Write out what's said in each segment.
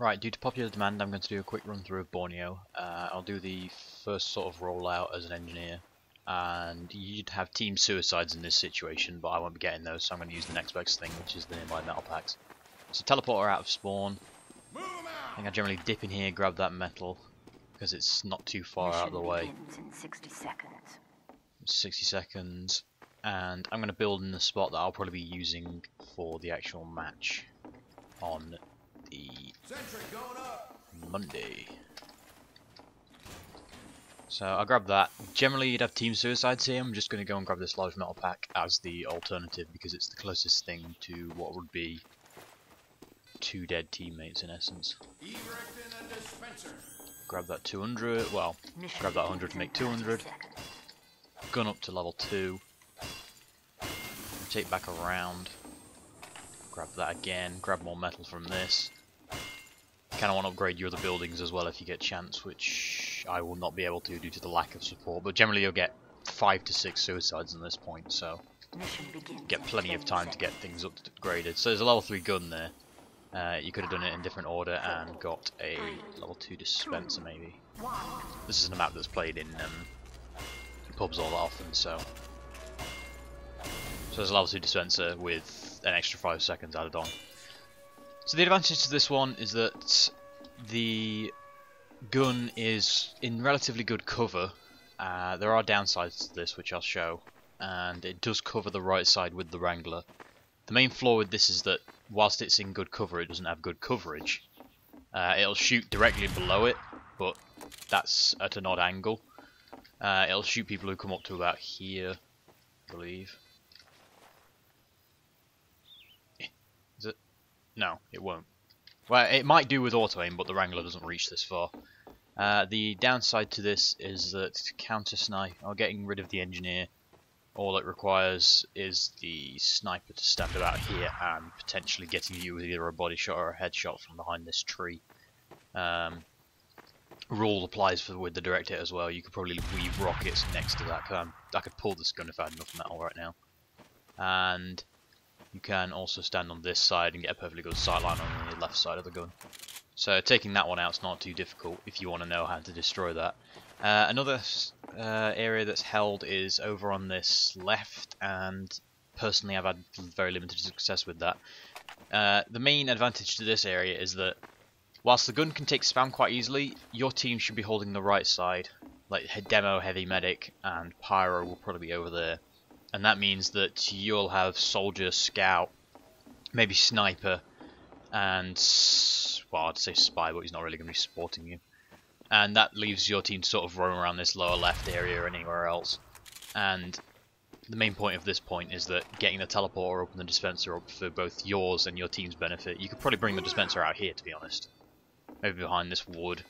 Right, due to popular demand, I'm going to do a quick run through of Borneo. I'll do the first sort of rollout as an engineer, and you'd have team suicides in this situation, but I won't be getting those, so I'm going to use the next best thing, which is the nearby metal packs. So teleporter out of spawn. I think I generally dip in here, grab that metal, because it's not too far out of the way. In 60 seconds. 60 seconds, and I'm going to build in the spot that I'll probably be using for the actual match on the Monday. So I'll grab that. Generally you'd have team suicides here. I'm just going to go and grab this large metal pack as the alternative because it's the closest thing to what would be two dead teammates in essence. Grab that 200, well, grab that 100 to make 200. Gun up to level 2. Rotate back around. Grab that again, grab more metal from this. Kind of want to upgrade your other buildings as well if you get chance, which I will not be able to due to the lack of support. But generally you'll get 5 to 6 suicides in this point, so get plenty of time to get things upgraded. So there's a level 3 gun there. You could have done it in different order and got a level 2 dispenser maybe. This is a map that's played in pubs all often, so there's a level 2 dispenser with an extra 5 seconds added on. So the advantage to this one is that the gun is in relatively good cover. There are downsides to this which I'll show, and it does cover the right side with the Wrangler. The main flaw with this is that whilst it's in good cover, it doesn't have good coverage. It'll shoot directly below it, but that's at an odd angle. It'll shoot people who come up to about here, I believe. Is it? No, it won't. Well, it might do with auto aim, but the Wrangler doesn't reach this far. The downside to this is that counter snipe, or getting rid of the engineer, all it requires is the sniper to stand about here and potentially getting you with either a body shot or a headshot from behind this tree. Rule applies with the direct hit as well. You could probably weave rockets next to that. I could pull this gun if I had enough metal right now. And you can also stand on this side and get a perfectly good sightline on the left side of the gun. So taking that one out is not too difficult if you want to know how to destroy that. Another area that's held is over on this left, and personally I've had very limited success with that. The main advantage to this area is that whilst the gun can take spam quite easily, your team should be holding the right side. Like Demo, Heavy Medic, and Pyro will probably be over there. And that means that you'll have Soldier, Scout, maybe Sniper, and, well, I'd say Spy, but he's not really going to be supporting you. And that leaves your team to sort of roam around this lower left area or anywhere else. And the main point of this point is that getting the teleporter up and the dispenser up for both yours and your team's benefit. You could probably bring the dispenser out here, to be honest. Maybe behind this wood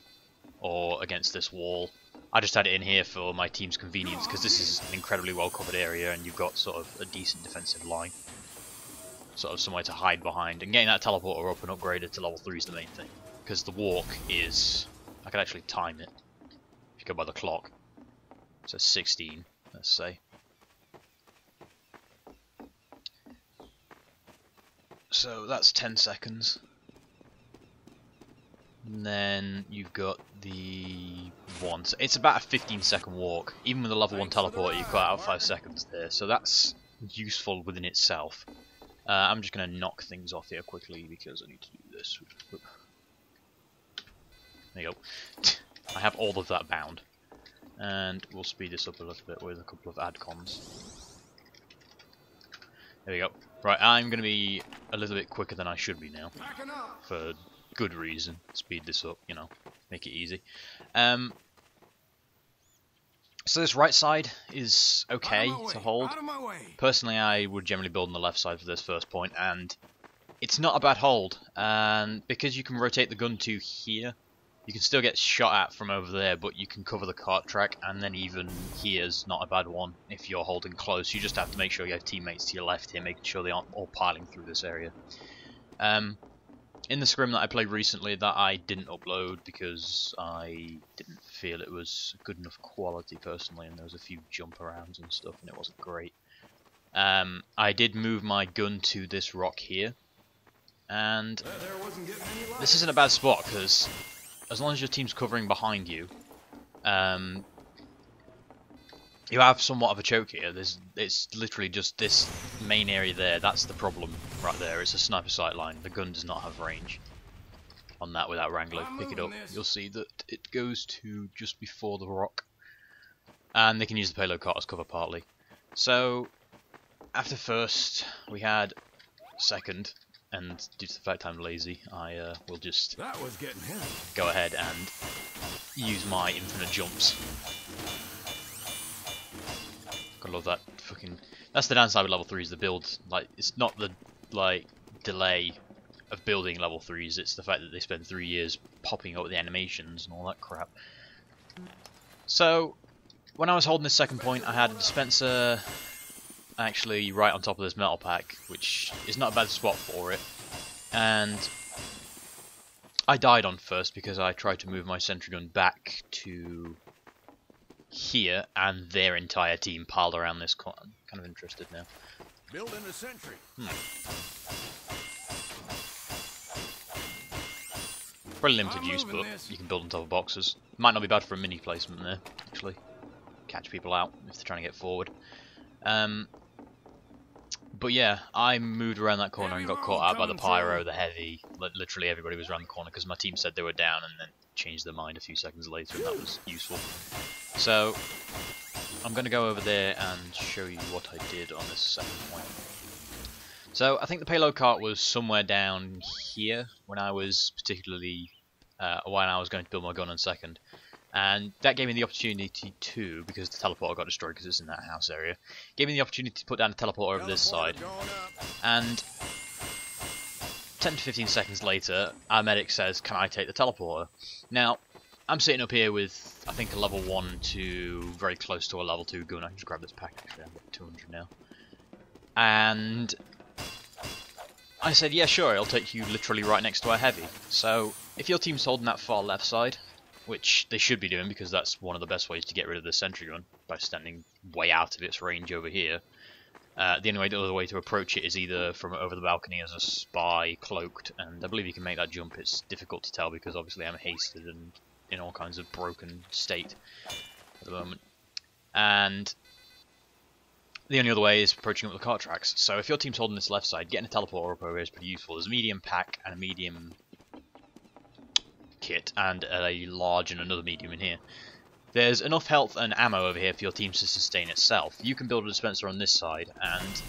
or against this wall. I just had it in here for my team's convenience because this is an incredibly well covered area and you've got sort of a decent defensive line. Sort of somewhere to hide behind. And getting that teleporter up and upgraded to level 3 is the main thing. Because the walk is... I could actually time it. If you go by the clock. So 16, let's say. So that's 10 seconds. And then you've got the one. So it's about a 15-second walk. Even with a level 1 teleporter, you cut out 5 seconds there. So that's useful within itself. I'm just going to knock things off here quickly because I need to do this. There you go. I have all of that bound. And we'll speed this up a little bit with a couple of ad-cons. There we go. Right, I'm going to be a little bit quicker than I should be now. For good reason. Speed this up, you know. Make it easy. So this right side is okay to hold. Personally, I would generally build on the left side for this first point, and it's not a bad hold. And because you can rotate the gun to here, you can still get shot at from over there, but you can cover the cart track, and then even here's not a bad one if you're holding close. You just have to make sure you have teammates to your left here, making sure they aren't all piling through this area. In the scrim that I played recently that I didn't upload because I didn't feel it was good enough quality personally, and there was a few jump arounds and stuff and it wasn't great. I did move my gun to this rock here, And this isn't a bad spot, because as long as your team's covering behind you, you have somewhat of a choke here. It's literally just this main area there. That's the problem right there. It's a sniper sight line. The gun does not have range on that without Wrangler. Pick it up. You'll see that it goes to just before the rock. And they can use the payload cart as cover partly. So, after first, we had second. And due to the fact I'm lazy, I will just go ahead and use my infinite jumps. Gotta love that fucking... That's the downside with level 3s, the build. Like, it's not the, like, delay of building level 3s, it's the fact that they spend 3 years popping up the animations and all that crap. So, when I was holding this second point, I had a dispenser actually right on top of this metal pack, which is not a bad spot for it. And I died on first because I tried to move my sentry gun back to here, and their entire team piled around this corner. I'm kind of interested now. Build in a sentry. Pretty limited use, but you can build on top of boxes. Might not be bad for a mini placement there, actually. Catch people out if they're trying to get forward. But yeah, I moved around that corner and got caught out by the pyro, the heavy. Literally everybody was around the corner because my team said they were down and then changed their mind a few seconds later, and that was useful. So, I'm going to go over there and show you what I did on this second point. So, I think the payload cart was somewhere down here when I was particularly, when I was going to build my gun on second. And that gave me the opportunity to, because the teleporter got destroyed because it's in that house area, gave me the opportunity to put down a teleporter over this side. And 10 to 15 seconds later, our medic says, "Can I take the teleporter?" Now, I'm sitting up here with, I think, a level 1 to very close to a level 2 gun. I can just grab this pack, actually, I'm at 200 now. And I said, yeah, sure, it'll take you literally right next to our heavy. So, if your team's holding that far left side, which they should be doing because that's one of the best ways to get rid of the sentry gun, by standing way out of its range over here. The other way to approach it is either from over the balcony as a spy, cloaked, and I believe you can make that jump. It's difficult to tell because obviously I'm hasted and in all kinds of broken state at the moment. And the only other way is approaching up the cart tracks. So if your team's holding this left side, getting a teleporter up over here is pretty useful. There's a medium pack and a medium kit and a large and another medium in here. There's enough health and ammo over here for your team to sustain itself. You can build a dispenser on this side, and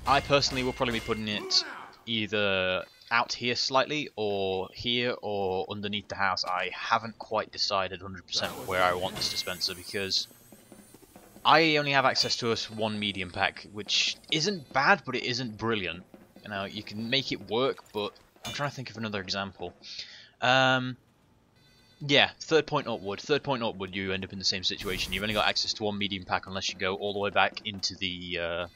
I personally will probably be putting it either out here slightly, or here, or underneath the house. I haven't quite decided 100% where I want this dispenser, because I only have access to one medium pack, which isn't bad, but it isn't brilliant. You know, you can make it work, but I'm trying to think of another example. Yeah, third point upward, you end up in the same situation. You've only got access to one medium pack unless you go all the way back into the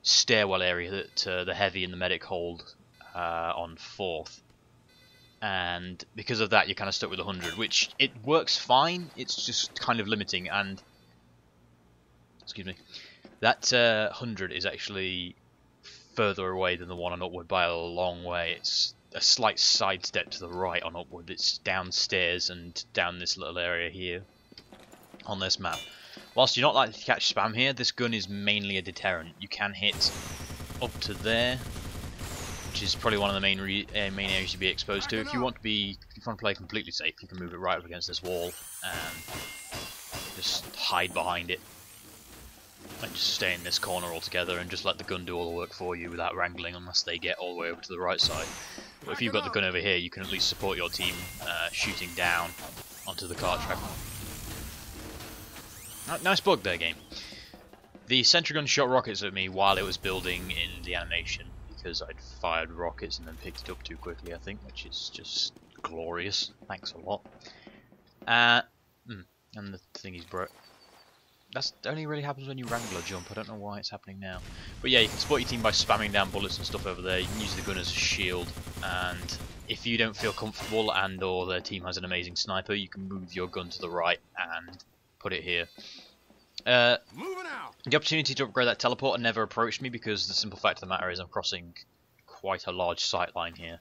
stairwell area that the heavy and the medic hold on 4th. And because of that, you're kind of stuck with 100, which it works fine, it's just kind of limiting. And excuse me, that 100 is actually further away than the one on upward by a long way. It's a slight sidestep to the right on upward. It's downstairs and down this little area here on this map. Whilst you're not likely to catch spam here, this gun is mainly a deterrent. You can hit up to there, which is probably one of the main areas to be exposed to. If you want to play completely safe, you can move it right up against this wall and just hide behind it. And just stay in this corner altogether and just let the gun do all the work for you without wrangling unless they get all the way over to the right side. But if you've got the gun over here, you can at least support your team shooting down onto the cart track. Nice bug there, game. The sentry gun shot rockets at me while it was building in the animation because I'd fired rockets and then picked it up too quickly, I think, which is just glorious. Thanks a lot. And the thingy's broke. That only really happens when you Wrangler jump. I don't know why it's happening now. But yeah, you can support your team by spamming down bullets and stuff over there. You can use the gun as a shield. And if you don't feel comfortable and or their team has an amazing sniper, you can move your gun to the right and put it here. The opportunity to upgrade that teleporter never approached me because the simple fact of the matter is I'm crossing quite a large sight line here,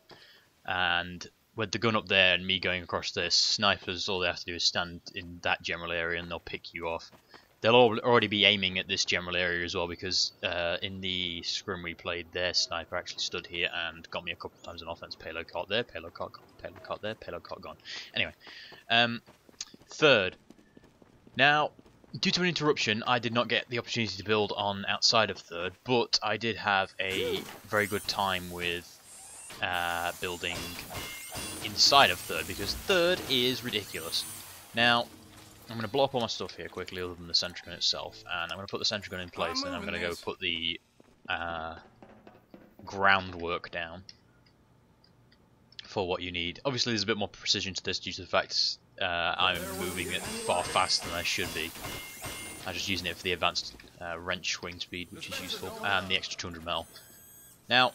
and with the gun up there and me going across this, snipers, all they have to do is stand in that general area and they'll pick you off. They'll already be aiming at this general area as well, because in the scrim we played, their sniper actually stood here and got me a couple of times on offense. Payload cart there, payload cart gone, payload cart there, payload cart gone. Anyway, third. Now, due to an interruption, I did not get the opportunity to build on outside of third, but I did have a very good time with building inside of third, because third is ridiculous. Now, I'm going to blow up all my stuff here quickly, other than the sentry gun itself, and I'm going to put the sentry gun in place, and I'm going to go put the groundwork down for what you need. Obviously, there's a bit more precision to this due to the fact I'm moving it far faster than I should be. I'm just using it for the advanced wrench swing speed, which is useful, and the extra 200 mil. Now,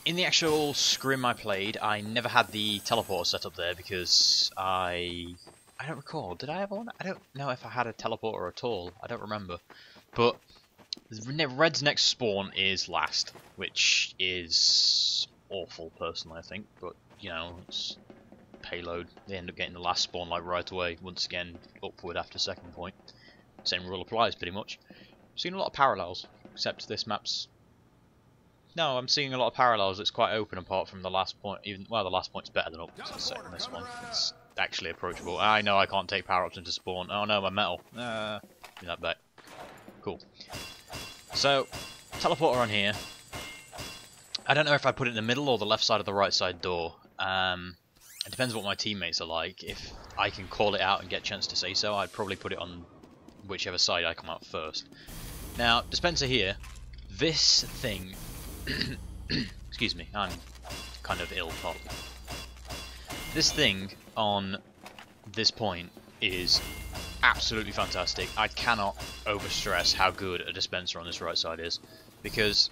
in the actual scrim I played, I never had the teleporter set up there because I don't recall. Did I have one? I don't know if I had a teleporter at all. I don't remember. But Red's next spawn is last, which is awful, personally, I think. But, you know, it's payload. They end up getting the last spawn like right away. Once again, upward after second point. Same rule applies, pretty much. Seen a lot of parallels, except this map's... No, I'm seeing a lot of parallels. It's quite open apart from the last point. Even well, the last point's better than up in this one. It's actually approachable. I know I can't take power-ups into spawn. Oh no, my metal. Do that back. Cool. So, teleporter on here. I don't know if I put it in the middle or the left side of the right side door. It depends what my teammates are like. If I can call it out and get a chance to say so, I'd probably put it on whichever side I come out first. Now, dispenser here. This thing... Excuse me, I'm kind of ill partly. This thing on this point is absolutely fantastic. I cannot overstress how good a dispenser on this right side is, because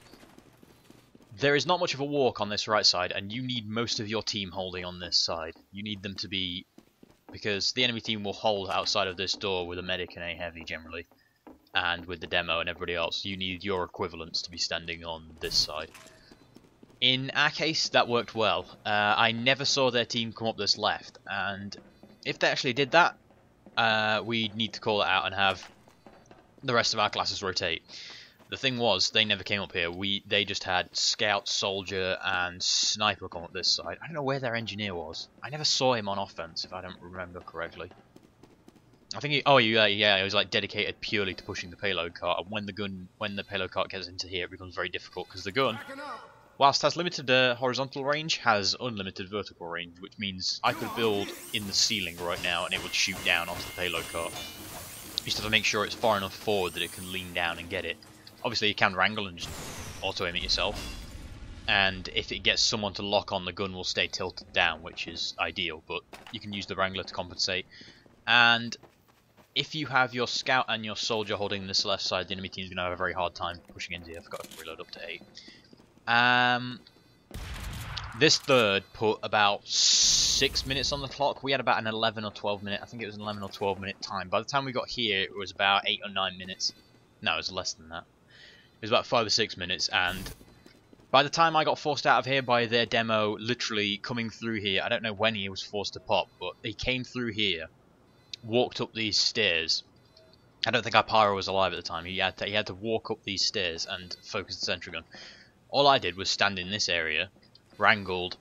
there is not much of a walk on this right side, and you need most of your team holding on this side. You need them to be, because the enemy team will hold outside of this door with a medic and a heavy generally, and with the demo and everybody else, you need your equivalents to be standing on this side. In our case, that worked well. I never saw their team come up this left, and if they actually did that, we'd need to call it out and have the rest of our classes rotate. The thing was, they never came up here. They just had scout, soldier, and sniper come up this side. I don't know where their engineer was. I never saw him on offense, if I don't remember correctly. I think he was like dedicated purely to pushing the payload cart. And when the payload cart gets into here, it becomes very difficult because the gun, whilst has limited horizontal range, has unlimited vertical range, which means I could build in the ceiling right now and it would shoot down onto the payload cart. You just have to make sure it's far enough forward that it can lean down and get it. Obviously, you can wrangle and just auto aim it yourself. And if it gets someone to lock on, the gun will stay tilted down, which is ideal. But you can use the wrangler to compensate. And if you have your scout and your soldier holding this left side, the enemy team is going to have a very hard time pushing into you. I forgot to reload up to 8. This third put about 6 minutes on the clock. We had about an 11 or 12 minute, I think it was an 11 or 12 minute time. By the time we got here, it was about 8 or 9 minutes. No, it was less than that. It was about 5 or 6 minutes, and by the time I got forced out of here by their demo literally coming through here, I don't know when he was forced to pop, but he came through here, walked up these stairs. I don't think our pyro was alive at the time. He had to walk up these stairs and focus the sentry gun. All I did was stand in this area, wrangled,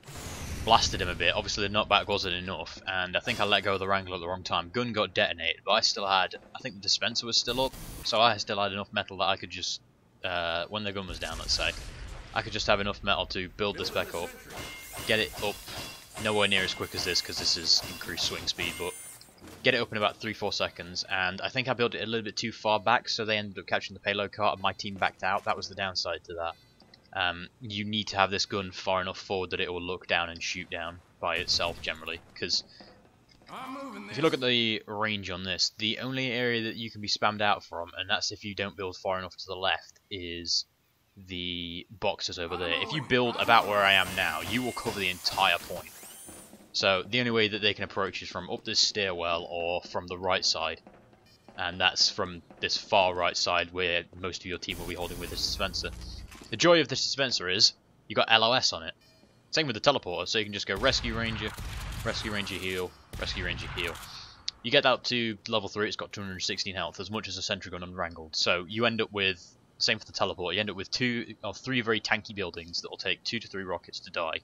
blasted him a bit. Obviously the knockback wasn't enough, and I think I let go of the wrangle at the wrong time. Gun got detonated, but I still had, I think the dispenser was still up, so I still had enough metal that I could just, when the gun was down, let's say, I could just have enough metal to build this back up, get it up, nowhere near as quick as this, because this is increased swing speed, but get it up in about 3-4 seconds, and I think I built it a little bit too far back, so they ended up catching the payload cart, and my team backed out. That was the downside to that. You need to have this gun far enough forward that it will look down and shoot down by itself generally, because if you look at the range on this, the only area that you can be spammed out from, and that's if you don't build far enough to the left, is the boxes over there. If you build about where I am now, you will cover the entire point. So the only way that they can approach is from up this stairwell or from the right side, and that's from this far right side where most of your team will be holding with this dispenser. The joy of this dispenser is, you got LOS on it. Same with the teleporter, so you can just go rescue ranger heal, rescue ranger heal. You get that up to level 3, it's got 216 health, as much as a sentry gun unwrangled. So you end up with, same for the teleporter, you end up with 2 or 3 very tanky buildings that will take 2 to 3 rockets to die.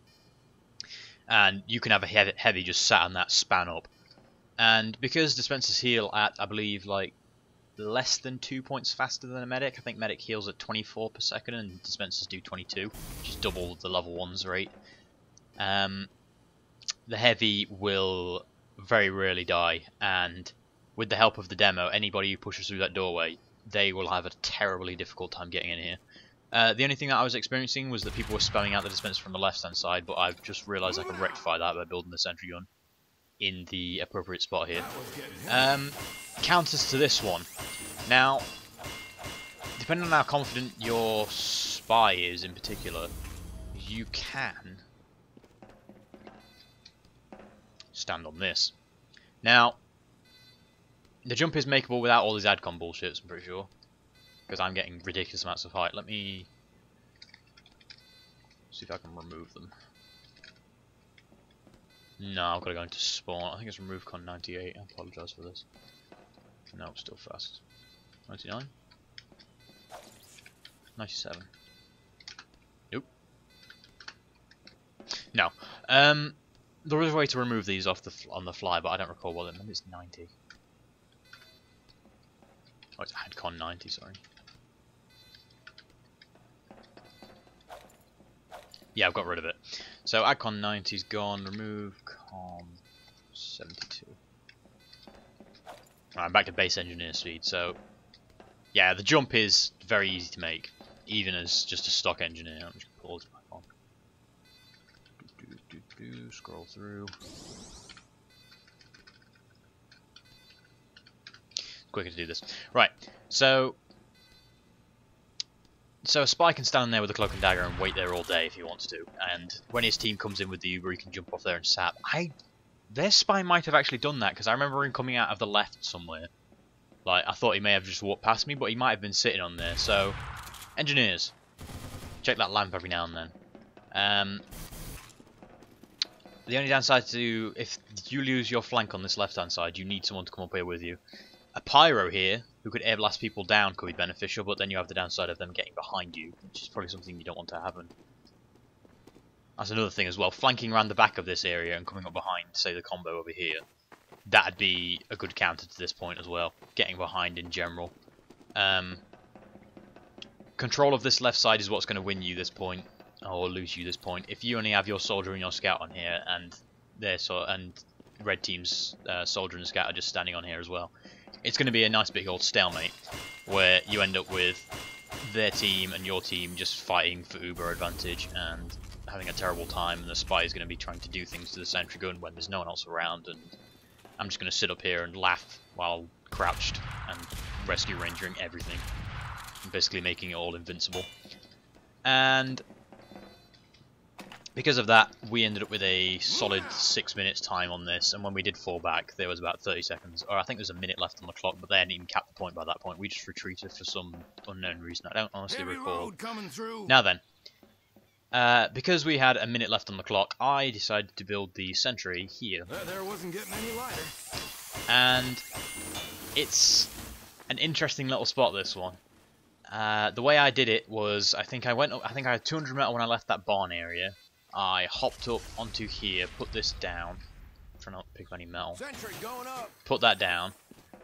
And you can have a heavy just sat on that span up. And because dispensers heal at, I believe, like less than 2 points faster than a medic, I think medic heals at 24 per second and dispensers do 22, which is double the level 1's rate. The heavy will very rarely die, and with the help of the demo, anybody who pushes through that doorway, they will have a terribly difficult time getting in here. The only thing that I was experiencing was that people were spamming out the dispenser from the left hand side, but I've just realised I can rectify that by building the sentry gun in the appropriate spot here. Counters to this one. Now, depending on how confident your spy is in particular, you can stand on this. Now, the jump is makeable without all these adcon bullshits, I'm pretty sure, because I'm getting ridiculous amounts of height. Let me see if I can remove them. No, I've got to go into spawn. I think it's remove con 98. I apologise for this. No, it's still fast. 99? 97. Nope. No. There is a way to remove these off on the fly, but I don't recall what. Maybe it's 90. Oh, it's adcon 90. Sorry. Yeah, I've got rid of it. So adcon 90's gone. Remove con 72. Right, I'm back to base engineer speed. So yeah, the jump is very easy to make, even as just a stock engineer. I'm just gonna pull this back on. Scroll through. Quicker to do this. Right, so a spy can stand there with a cloak and dagger and wait there all day if he wants to. And when his team comes in with the Uber, he can jump off there and sap. Their spy might have actually done that, because I remember him coming out of the left somewhere. Like, I thought he may have just walked past me, but he might have been sitting on there. So, engineers, check that lamp every now and then. The only downside to, if you lose your flank on this left-hand side, you need someone to come up here with you. A pyro here, who could air blast people down, could be beneficial, but then you have the downside of them getting behind you, which is probably something you don't want to happen. That's another thing as well, flanking around the back of this area and coming up behind, say the combo over here. That'd be a good counter to this point as well, getting behind in general. Control of this left side is what's going to win you this point, or lose you this point. If you only have your soldier and your scout on here, and red team's soldier and scout are just standing on here as well, it's going to be a nice big old stalemate, where you end up with their team and your team just fighting for uber advantage and having a terrible time, and the spy is going to be trying to do things to the sentry gun when there's no one else around, and I'm just going to sit up here and laugh while crouched and rescue rangering everything, and basically making it all invincible. And because of that, we ended up with a solid 6 minutes time on this, and when we did fall back, there was about 30 seconds, or I think there's a minute left on the clock, but they hadn't even capped the point by that point. We just retreated for some unknown reason. I don't honestly recall. Now then, because we had a minute left on the clock, I decided to build the sentry here. There wasn't getting any lighter. And it's an interesting little spot, this one. The way I did it was, I think I had 200 metal when I left that barn area. I hopped up onto here, put this down, trying not to pick up any metal, Sentry going up. Put that down,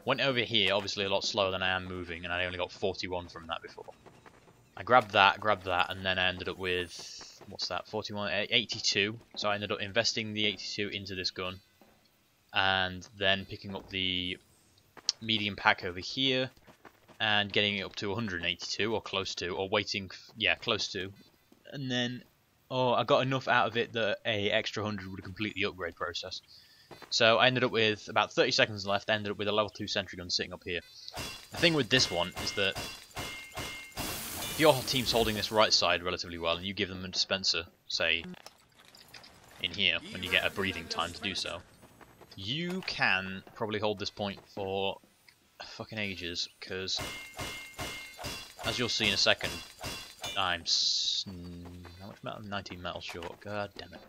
went over here, obviously a lot slower than I am moving, and I only got 41 from that before. I grabbed that, and then I ended up with, what's that, 41, 82, so I ended up investing the 82 into this gun, and then picking up the medium pack over here, and getting it up to 182, or close to, or waiting, yeah, close to, and then I got enough out of it that a extra 100 would complete the upgrade process. So I ended up with about 30 seconds left, ended up with a level 2 sentry gun sitting up here. The thing with this one is that if your team's holding this right side relatively well, and you give them a dispenser, say, in here, when you get a breathing time to do so, you can probably hold this point for fucking ages, because as you'll see in a second, how much metal? 19 metal short. God damn it.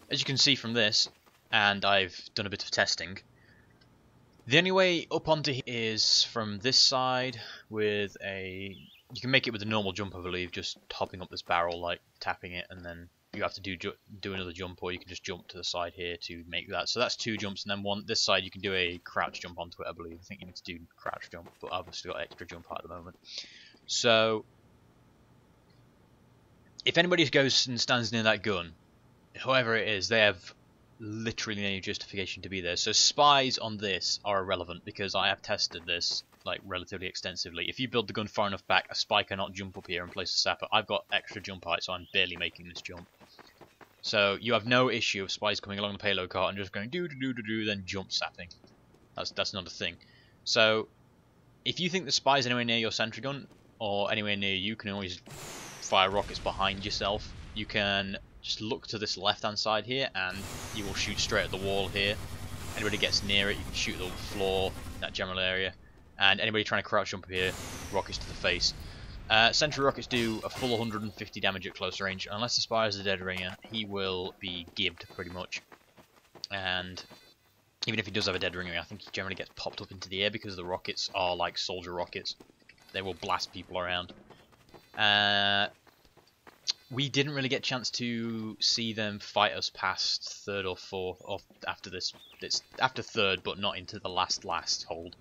As you can see from this, and I've done a bit of testing, the only way up onto here is from this side with a... You can make it with a normal jump, I believe, just hopping up this barrel, like tapping it, and then you have to do another jump, or you can just jump to the side here to make that. So that's 2 jumps, and then one this side you can do a crouch jump onto it, I believe. I think you need to do crouch jump, but I've obviously got extra jump height at the moment. So if anybody goes and stands near that gun, whoever it is, they have literally no justification to be there. So spies on this are irrelevant, because I have tested this like relatively extensively. If you build the gun far enough back, a spy cannot jump up here and place a sapper. I've got extra jump height, so I'm barely making this jump. So you have no issue of spies coming along the payload cart and just going do do do do do, then jump sapping. That's not a thing. So if you think the spy's anywhere near your sentry gun or anywhere near you, can always fire rockets behind yourself. You can just look to this left hand side here and you will shoot straight at the wall here. Anybody gets near it, you can shoot the floor, that general area. And anybody trying to crouch jump here, rockets to the face. Sentry rockets do a full 150 damage at close range. Unless the spy is a dead ringer, he will be gibbed pretty much. And even if he does have a dead ringer, I think he generally gets popped up into the air because the rockets are like soldier rockets. They will blast people around. We didn't really get a chance to see them fight us past 3rd or 4th, or after this. It's after 3rd, but not into the last hold.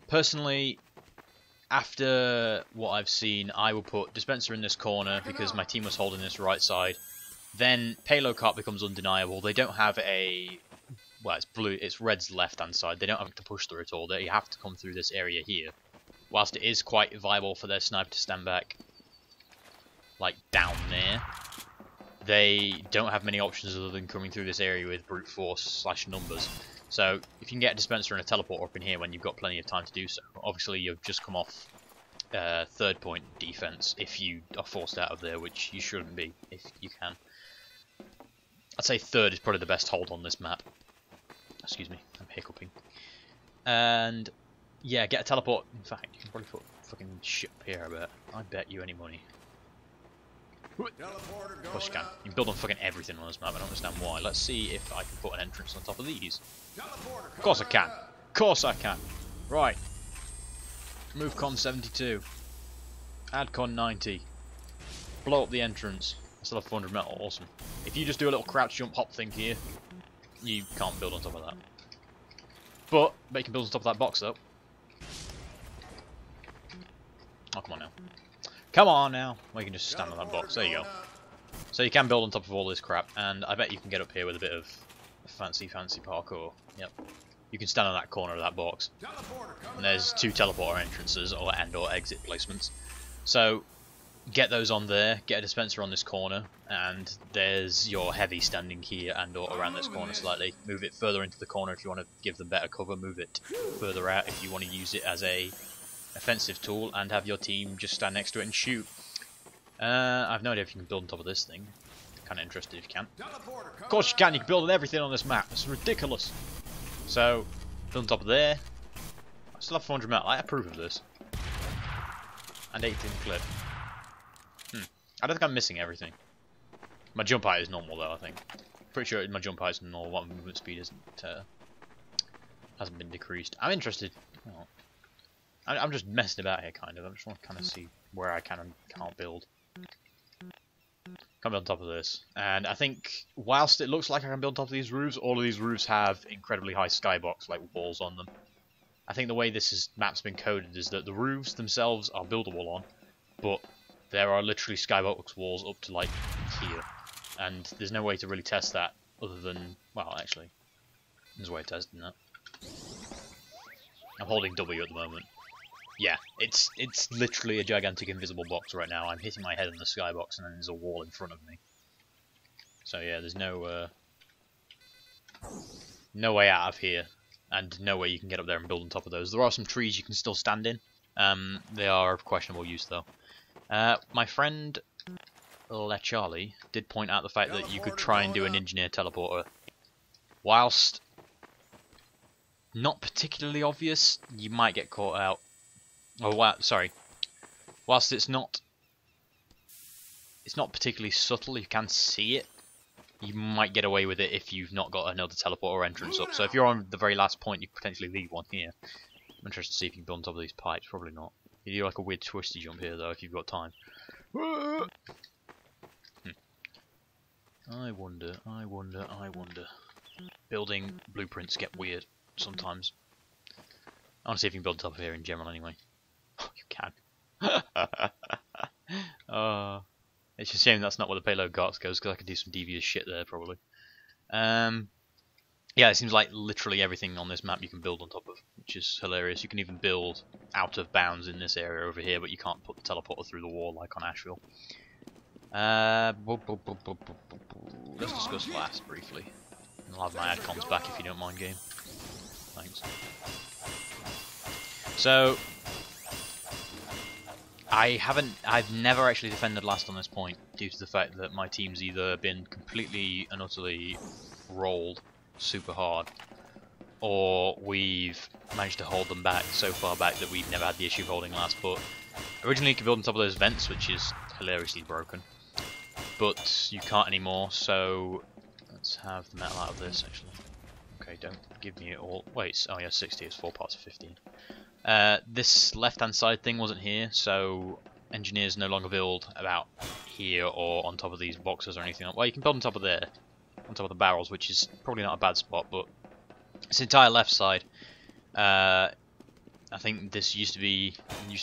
Personally, after what I've seen, I will put dispenser in this corner because my team was holding this right side. Then payload cart becomes undeniable. They don't have a... Well, it's blue. It's red's left-hand side. They don't have to push through at all. They have to come through this area here. Whilst it is quite viable for their sniper to stand back, like down there, they don't have many options other than coming through this area with brute force / numbers. So if you can get a dispenser and a teleporter up in here when you've got plenty of time to do so, obviously you've just come off 3rd point defense if you are forced out of there, which you shouldn't be if you can. I'd say 3rd is probably the best hold on this map. Excuse me, I'm hiccuping. And yeah, get a teleport. In fact, you can probably put fucking shit up here, I bet you any money. Of course you can. You can build on fucking everything on this map. I don't understand why. Let's see if I can put an entrance on top of these. Of course I can. Of course I can. Right. Move con 72. Add con 90. Blow up the entrance. I still have 400 metal. Awesome. If you just do a little crouch jump hop thing here, you can't build on top of that. But you can build on top of that box though. Oh, come on now. Come on now. Well, you can just stand on that box. There you go. So you can build on top of all this crap, and I bet you can get up here with a bit of fancy parkour. Yep. You can stand on that corner of that box. And there's 2 teleporter entrances or exit placements. So get those on there, get a dispenser on this corner, and there's your heavy standing here and or around this corner slightly. Move it further into the corner if you want to give them better cover. Move it further out if you want to use it as a offensive tool, and have your team just stand next to it and shoot. I've no idea if you can build on top of this thing. Kind of interested if you can. Of course you can. You can build on everything on this map. It's ridiculous. So build on top of there. I still have 400 metal. I approve of this. And 18 clip. I don't think I'm missing everything. My jump height is normal though. I think. Pretty sure my jump height is normal. My movement speed hasn't been decreased. I'm interested. Oh. I'm just messing about here, kind of. I just want to kind of see where I can and can't build. Can build on top of this. And I think, whilst it looks like I can build on top of these roofs, all of these roofs have incredibly high skybox, like walls on them. I think the way this map's been coded is that the roofs themselves are buildable on, but there are literally skybox walls up to, like, here. And there's no way to really test that other than... Well, actually, there's a way of testing that. I'm holding W at the moment. Yeah, it's literally a gigantic invisible box right now. I'm hitting my head on the skybox and then there's a wall in front of me. So yeah, there's no way out of here, and no way you can get up there and build on top of those. There are some trees you can still stand in. They are of questionable use though. My friend LeCharlie did point out the fact that you could try and do an engineer teleporter. Whilst not particularly obvious, you might get caught out. Oh, wow, sorry. whilst it's not particularly subtle, you can see it. You might get away with it if you've not got another teleport or entrance up. So if you're on the very last point, you could potentially leave one here. I'm interested to see if you can build on top of these pipes. Probably not. You do like a weird twisty jump here though if you've got time. I wonder. Building blueprints get weird sometimes. I want to see if you can build on top of here in general anyway. Oh, you can. It's a shame that's not where the payload carts goes, because I could do some devious shit there probably. Yeah, it seems like literally everything on this map you can build on top of, which is hilarious. You can even build out of bounds in this area over here, but you can't put the teleporter through the wall like on Asheville. Let's discuss last briefly. I'll have my ad-cons back if you don't mind, game. Thanks. So, I've never actually defended last on this point, due to the fact that my team's either been completely and utterly rolled super hard, or we've managed to hold them back so far back that we've never had the issue of holding last. But originally you could build on top of those vents, which is hilariously broken, but you can't anymore. So let's have the metal out of this actually. Okay, don't give me it all. Wait, oh yeah, 60 is 4 parts of 15. This left hand side thing wasn't here, so engineers no longer build about here or on top of these boxes or anything. Well, you can build on top of there, on top of the barrels, which is probably not a bad spot, but this entire left side, I think this used to be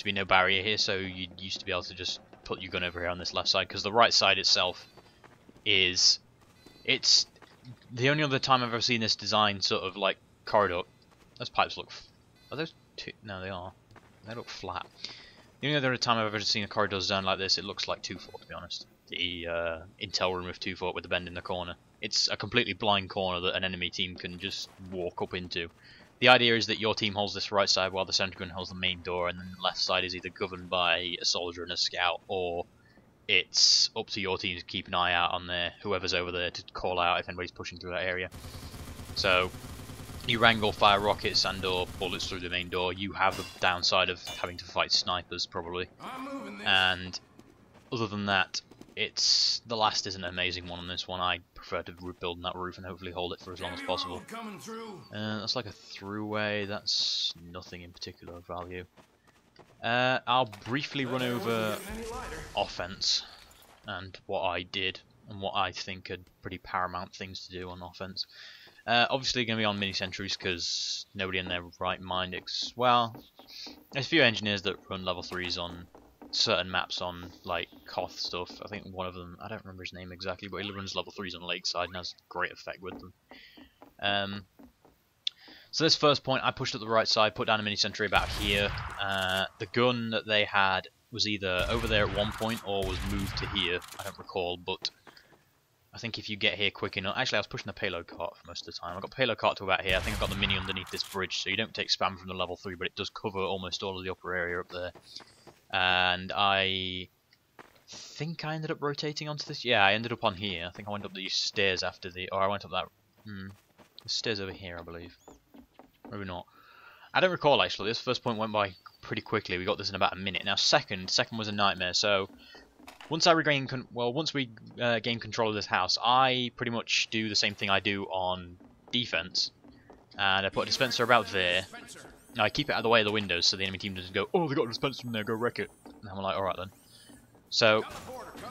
no barrier here, so you used to be able to just put your gun over here on this left side, because the right side itself it's the only other time I've ever seen this design sort of like corridor. Those pipes look, are those two? No, they look flat. The only other time I've ever seen a corridor design like this, it looks like 2-4 to be honest. The intel room of 2-4 with the bend in the corner. It's a completely blind corner that an enemy team can just walk up into. The idea is that your team holds this right side while the center gun holds the main door, and then the left side is either governed by a soldier and a scout, or it's up to your team to keep an eye out on whoever's over there to call out if anybody's pushing through that area. So you wrangle fire rockets and or bullets through the main door. You have the downside of having to fight snipers probably, and other than that, the last is an amazing one on this one. I prefer to build on that roof and hopefully hold it for as long as possible. That's like a throughway. That's nothing in particular of value. I'll briefly run over offense and what I did and what I think are pretty paramount things to do on offense. Obviously going to be on mini sentries because nobody in their right mind. Well, there's a few engineers that run level 3s on certain maps on like Koth stuff. I think one of them, I don't remember his name exactly, but he runs level 3s on Lakeside and has great effect with them. So this first point, I pushed up the right side, put down a mini sentry about here. The gun that they had was either over there at one point or was moved to here. I don't recall, but I think if you get here quick enough... Actually, I was pushing the payload cart for most of the time. I got the payload cart to about here. I think I've got the mini underneath this bridge, so you don't take spam from the level 3, but it does cover almost all of the upper area up there. And I think I ended up rotating onto this. Yeah, I ended up on here. I think I went up these stairs after or I went up that... the stairs over here, I believe. Maybe not. I don't recall actually. This first point went by pretty quickly. We got this in about a minute. Now second was a nightmare. So once we gain control of this house, I pretty much do the same thing I do on defense, and I put a dispenser about there. Now I keep it out of the way of the windows so the enemy team doesn't go, oh, they got a dispenser in there, go wreck it. And I'm like, alright then. So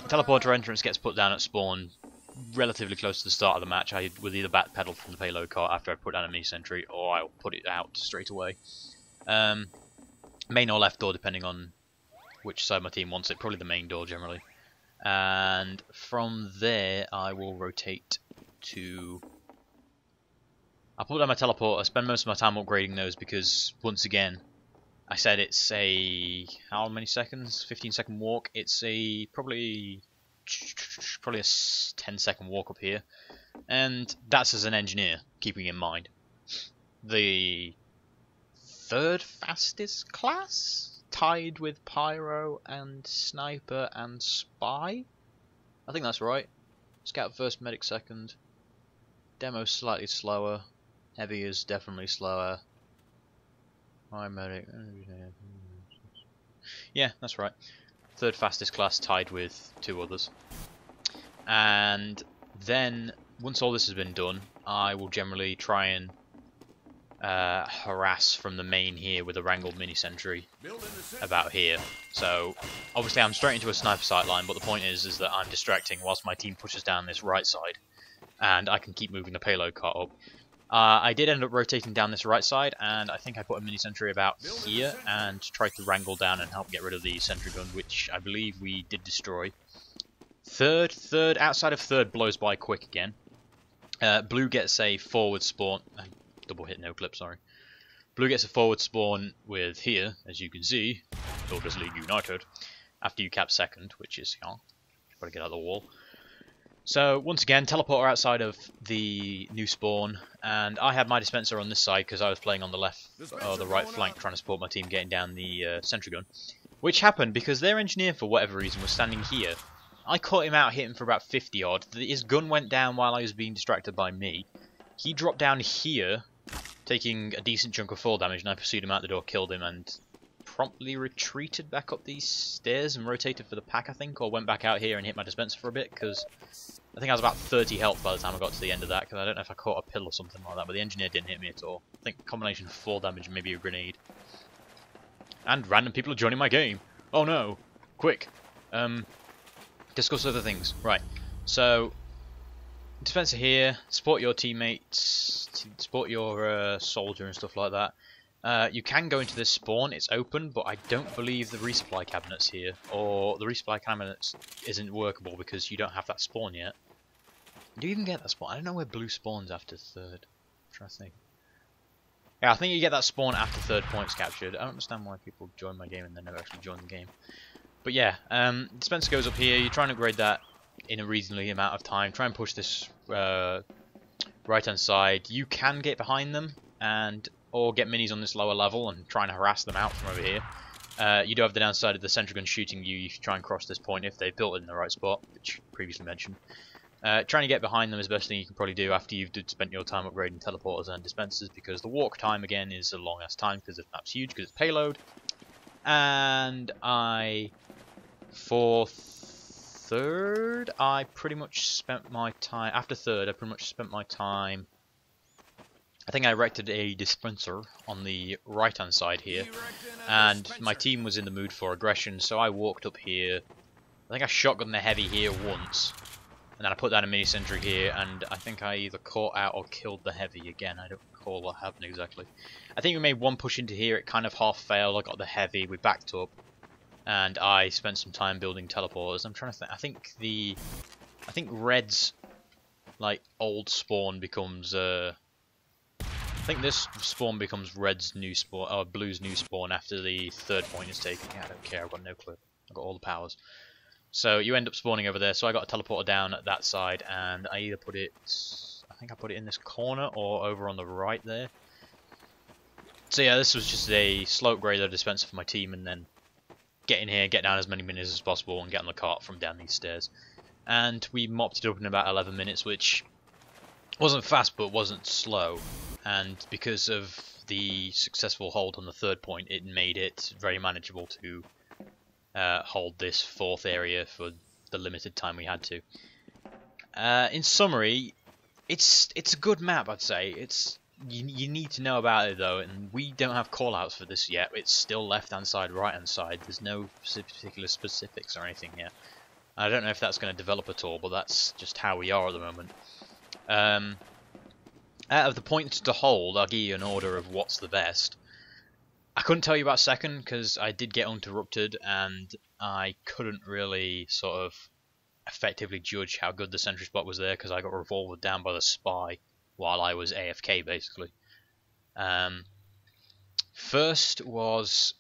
teleporter entrance gets put down at spawn relatively close to the start of the match. I would either backpedal from the payload cart after I put down a mini sentry, or I'll put it out straight away. Main or left door, depending on which side my team wants it. Probably the main door generally. And from there, I will rotate to... I'll put down my teleporter. Spend most of my time upgrading those because, once again, I said it's a... how many seconds? 15-second walk. It's a probably a 10-second walk up here, and that's as an engineer, keeping in mind the third fastest class, tied with pyro and sniper and spy. I think that's right. Scout first, medic second, demo slightly slower, heavy is definitely slower, medic. Yeah, that's right. Third fastest class, tied with 2 others. And then, once all this has been done, I will generally try and harass from the main here with a wrangled mini sentry about here. So obviously I'm straight into a sniper sight line, but the point is that I'm distracting whilst my team pushes down this right side, and I can keep moving the payload cart up. I did end up rotating down this right side, and I think I put a mini sentry about here and tried to wrangle down and help get rid of the sentry gun, which I believe we did destroy. Third, outside of third blows by quick again. Blue gets a forward spawn. Double hit no clip, sorry. Blue gets a forward spawn with here, as you can see, Builders League United, after you cap second, which is, got to get out of the wall. So, once again, teleporter outside of the new spawn, and I had my dispenser on this side because I was playing on the left, or the right flank, trying to support my team getting down the sentry gun. Which happened because their engineer, for whatever reason, was standing here. I caught him out, hit him for about 50 odd. His gun went down while I was being distracted by me. He dropped down here, taking a decent chunk of fall damage, and I pursued him out the door, killed him, and promptly retreated back up these stairs and rotated for the pack, I think, or went back out here and hit my dispenser for a bit, because I think I was about 30 health by the time I got to the end of that, because I don't know if I caught a pill or something like that, but the engineer didn't hit me at all. I think a combination of fall damage and maybe a grenade. And random people are joining my game. Oh no! Quick! Discuss other things. Right, so dispenser here, support your teammates, support your soldier and stuff like that. You can go into this spawn, it's open, but I don't believe the resupply cabinet's here, or the resupply cabinet isn't workable because you don't have that spawn yet. Do you even get that spawn? I don't know where blue spawns after third. I'm trying to think. Yeah, I think you get that spawn after third point's captured. I don't understand why people join my game and then never actually join the game. But yeah, dispenser goes up here, you try and upgrade that in a reasonably amount of time. Try and push this right hand side. You can get behind them or get minis on this lower level and try and harass them out from over here. You do have the downside of the sentry gun shooting you if you try and cross this point if they've built it in the right spot, which previously mentioned. Trying to get behind them is the best thing you can probably do after you've spent your time upgrading teleporters and dispensers, because the walk time again is a long ass time because the map's huge, because it's payload. And for third, I pretty much spent my time, after third, I pretty much spent my time, I think I erected a dispenser on the right hand side here, and my team was in the mood for aggression, so I walked up here. I think I shotgunned the heavy here once, and then I put down a mini sentry here, and I think I either caught out or killed the heavy again. I don't recall what happened exactly. I think we made one push into here, it kind of half failed, I got the heavy, we backed up, and I spent some time building teleporters. I'm trying to think. I think red's like old spawn becomes I think this spawn becomes red's new spawn, or blue's new spawn after the third point is taken. Yeah, I don't care, I've got no clue. I've got all the powers. So you end up spawning over there, so I got a teleporter down at that side, and I either put it, I think I put it in this corner or over on the right there. So yeah, this was just a slow upgrade of dispenser for my team, and then get in here, get down as many minutes as possible, and get on the cart from down these stairs. And we mopped it up in about 11 minutes, which wasn't fast, but wasn't slow. And because of the successful hold on the third point, it made it very manageable to hold this fourth area for the limited time we had to. In summary, it's a good map, I'd say. You need to know about it though, and we don't have callouts for this yet. It's still left hand side, right hand side. There's no particular specifics or anything yet. I don't know if that's going to develop at all, but that's just how we are at the moment. Out of the points to hold, I'll give you an order of what's the best. I couldn't tell you about second because I did get interrupted and I couldn't really sort of effectively judge how good the sentry spot was there because I got revolvered down by the spy while I was AFK basically. First was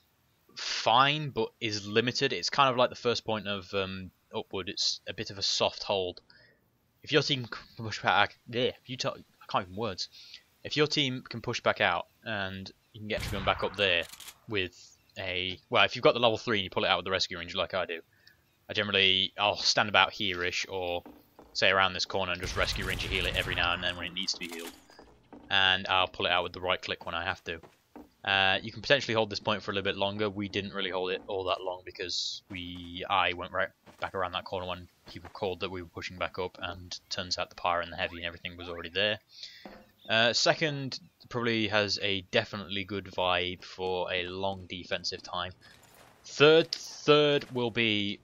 fine but is limited. It's kind of like the first point of upward. It's a bit of a soft hold. If your team can push back, I can't even words. If your team can push back out and you can get your gun back up there with well, if you've got the level 3 and you pull it out with the rescue ranger like I do, I'll stand about here-ish or say around this corner and just rescue ranger heal it every now and then when it needs to be healed. And I'll pull it out with the right click when I have to. You can potentially hold this point for a little bit longer. We didn't really hold it all that long because I went right back around that corner when people called that we were pushing back up, and turns out the power and the heavy and everything was already there. Second probably has a definitely good vibe for a long defensive time. Third will be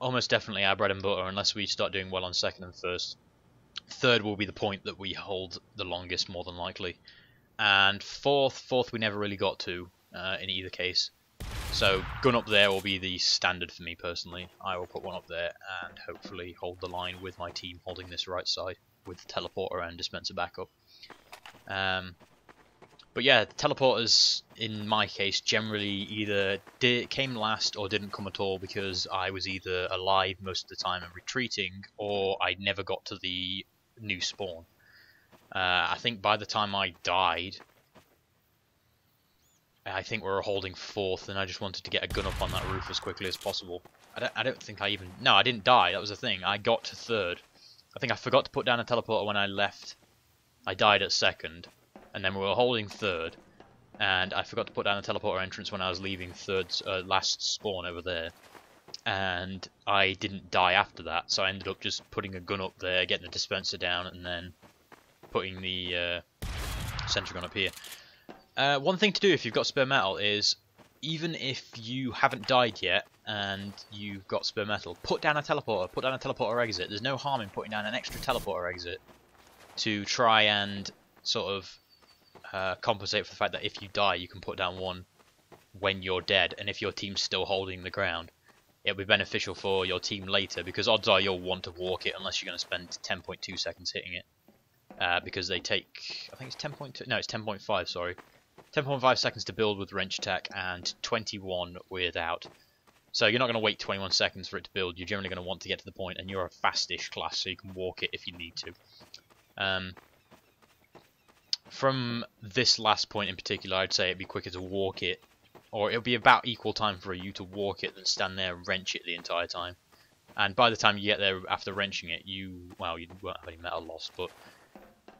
almost definitely our bread and butter unless we start doing well on second and first. Third will be the point that we hold the longest, more than likely. And fourth we never really got to in either case. So gun up there will be the standard for me personally. I will put one up there and hopefully hold the line with my team holding this right side with the teleporter and dispenser backup. But yeah, the teleporters in my case generally either came last or didn't come at all because I was either alive most of the time and retreating, or I never got to the new spawn. I think by the time I died, I think we were holding fourth, and I just wanted to get a gun up on that roof as quickly as possible. I don't think I even... No, I didn't die, that was the thing. I got to third. I think I forgot to put down a teleporter when I left. I died at second, and then we were holding third, and I forgot to put down a teleporter entrance when I was leaving last spawn over there. And I didn't die after that, so I ended up just putting a gun up there, getting the dispenser down, and then putting the sentry gun up here. One thing to do if you've got spare metal is, even if you haven't died yet and you've got spare metal, put down a teleporter exit. There's no harm in putting down an extra teleporter exit to try and sort of compensate for the fact that if you die you can put down one when you're dead, and if your team's still holding the ground it'll be beneficial for your team later, because odds are you'll want to walk it unless you're going to spend 10.2 seconds hitting it. Because they take, I think it's 10.2, no it's 10.5, sorry. 10.5 seconds to build with wrench attack and 21 without. So you're not going to wait 21 seconds for it to build, you're generally going to want to get to the point, and you're a fastish class so you can walk it if you need to. From this last point in particular, I'd say it'd be quicker to walk it, or it'll be about equal time for you to walk it than stand there and wrench it the entire time. And by the time you get there after wrenching it, you won't have any metal loss, but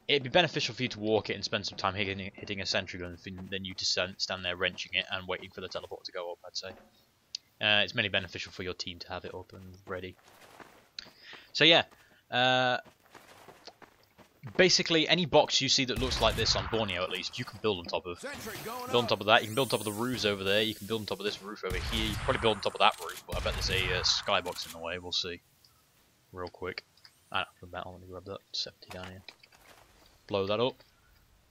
it'd be beneficial for you to walk it and spend some time hitting a sentry gun than you to stand there wrenching it and waiting for the teleport to go up, I'd say. It's mainly beneficial for your team to have it up and ready. So yeah, basically any box you see that looks like this on Borneo, at least, you can build on top of. Build on top of that, you can build on top of the roofs over there, you can build on top of this roof over here, you can probably build on top of that roof, but I bet there's a skybox in the way, we'll see. Real quick. Let me grab that, 70 down here. Blow that up,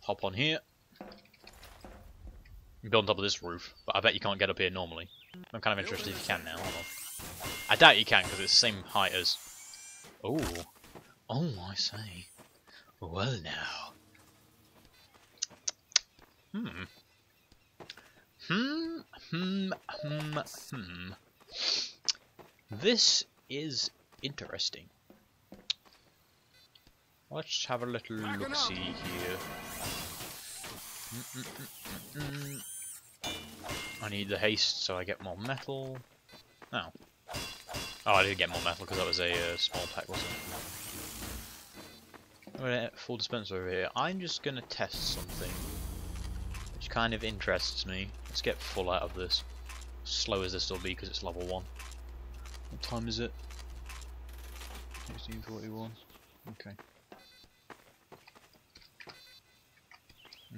hop on here, and build on top of this roof, but I bet you can't get up here normally. I'm kind of interested if you can now, hold on. I doubt you can, because it's the same height as... Oh, I say. Well now. This is interesting. Let's have a little look-see here. I need the haste so I get more metal. Oh. Oh, I didn't get more metal because that was a small pack, wasn't it? Full dispenser over here. I'm just going to test something which kind of interests me. Let's get full out of this. Slow as this will be because it's level 1. What time is it? 16:41. Okay.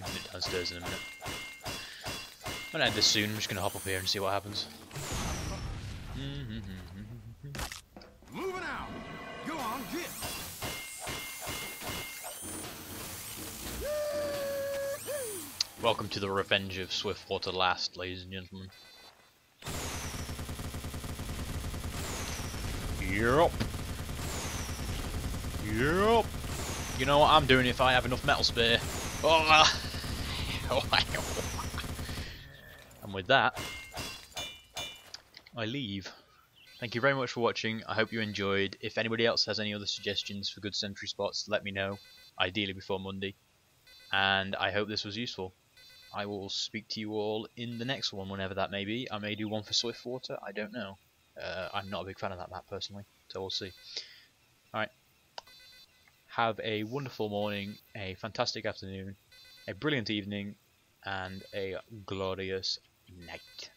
I'll get downstairs in a minute. I'm gonna end this soon, I'm just gonna hop up here and see what happens. Moving out! Go on, get! Welcome to the revenge of Swiftwater Last, ladies and gentlemen. Yup. Yup. You know what I'm doing if I have enough metal spare. Oh. And with that, I leave. Thank you very much for watching. I hope you enjoyed. If anybody else has any other suggestions for good sentry spots, let me know. Ideally before Monday. And I hope this was useful. I will speak to you all in the next one, whenever that may be. I may do one for Swiftwater, I don't know. I'm not a big fan of that map personally, so we'll see. Alright. Have a wonderful morning, a fantastic afternoon, a brilliant evening, and a glorious night.